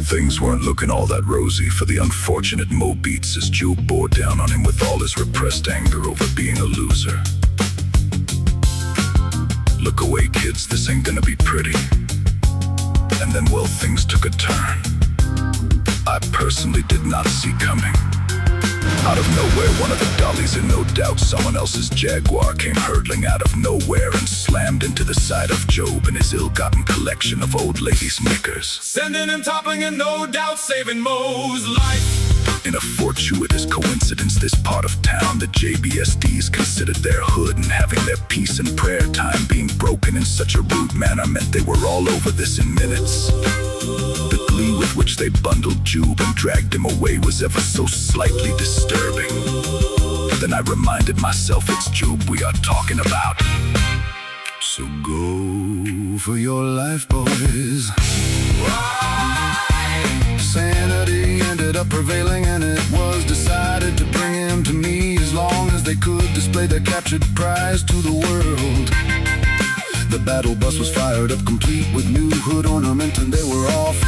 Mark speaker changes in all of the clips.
Speaker 1: Things weren't looking all that rosy for the unfortunate Mo Beats as Jube bore down on him with all his repressed anger over being a loser. Look away, kids, this ain't gonna be pretty. And then, well, things took a turn I personally did not see coming. Out of nowhere, one of the dollies in No Doubt Someone Else's Jaguar came hurtling out of nowhere and slammed into the side of Job and his ill-gotten collection of old ladies' knickers,
Speaker 2: sending him toppling and no doubt saving Mo's life.
Speaker 1: In a fortuitous coincidence, this part of town, the JBSDs considered their hood, and having their peace and prayer time being broken in such a rude manner meant they were all over this in minutes. The glee with which they bundled Jube and dragged him away was ever so slightly disturbing. Then I reminded myself it's Jube we are talking about. So go for your life, boys. Sanity ended up prevailing, and it was decided to bring him to me as long as they could display their captured prize to the world. The battle bus was fired up, complete with new hood ornament, and they were off.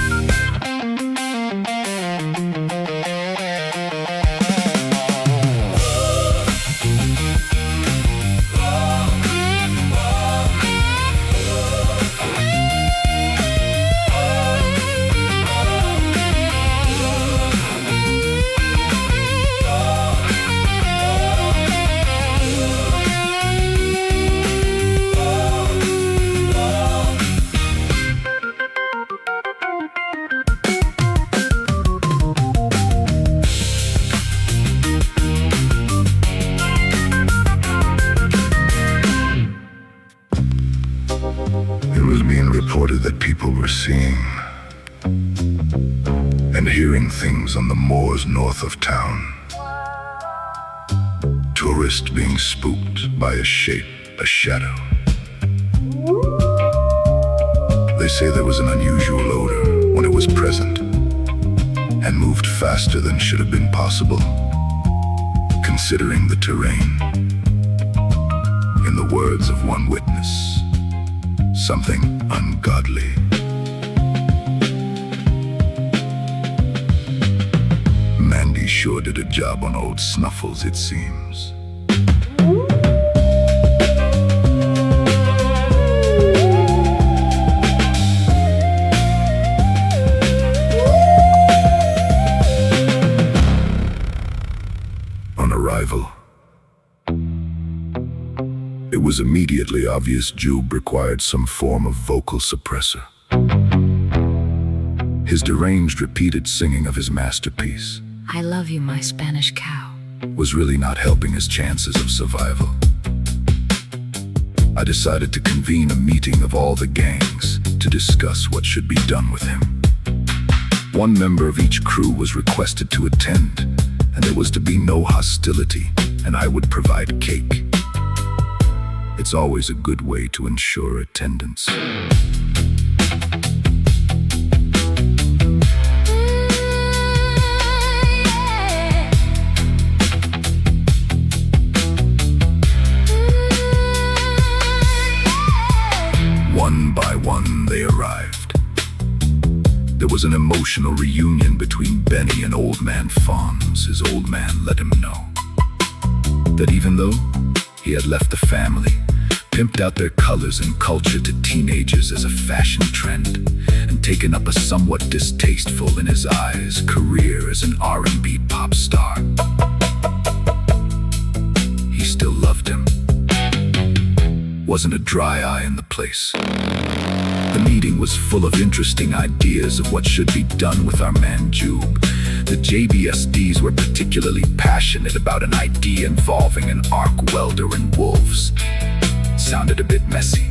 Speaker 1: It was being reported that people were seeing and hearing things on the moors north of town. Tourists being spooked by a shape, a shadow. They say there was an unusual odor when it was present and moved faster than should have been possible, considering the terrain. In the words of one witness, something ungodly. Mandy sure did a job on old Snuffles, it seems. On arrival, it was immediately obvious Jube required some form of vocal suppressor. His deranged repeated singing of his masterpiece,
Speaker 3: I love you, my Spanish cow,
Speaker 1: was really not helping his chances of survival. I decided to convene a meeting of all the gangs to discuss what should be done with him. One member of each crew was requested to attend, and there was to be no hostility, and I would provide cake. It's always a good way to ensure attendance. One by one they arrived. There was an emotional reunion between Benny and Old Man Fonz. His old man let him know that even though he had left the family, pimped out their colors and culture to teenagers as a fashion trend, and taken up a somewhat distasteful, in his eyes, career as an R&B pop star, he still loved him. Wasn't a dry eye in the place. The meeting was full of interesting ideas of what should be done with our man Jube. The JBSDs were particularly passionate about an idea involving an arc welder and wolves. Sounded a bit messy,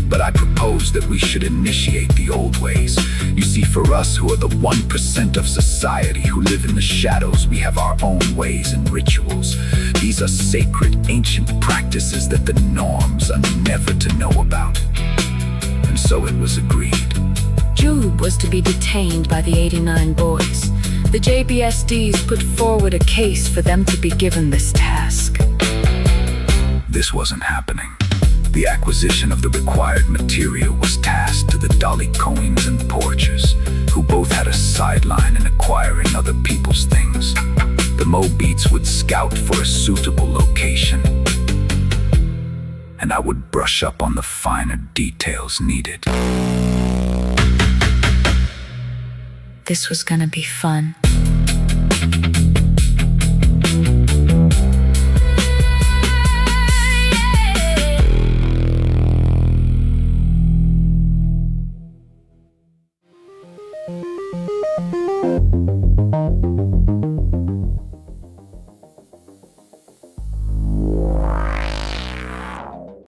Speaker 1: but I proposed that we should initiate the old ways. You see, for us who are the 1% of society who live in the shadows, we have our own ways and rituals. These are sacred, ancient practices that the norms are never to know about. And so it was agreed.
Speaker 3: Jube was to be detained by the 89 boys. The JBSDs put forward a case for them to be given this task.
Speaker 1: This wasn't happening. The acquisition of the required material was tasked to the Dolly Coins and Porches, who both had a sideline in acquiring other people's things. The Mo Beats would scout for a suitable location, and I would brush up on the finer details needed.
Speaker 3: This was gonna be fun.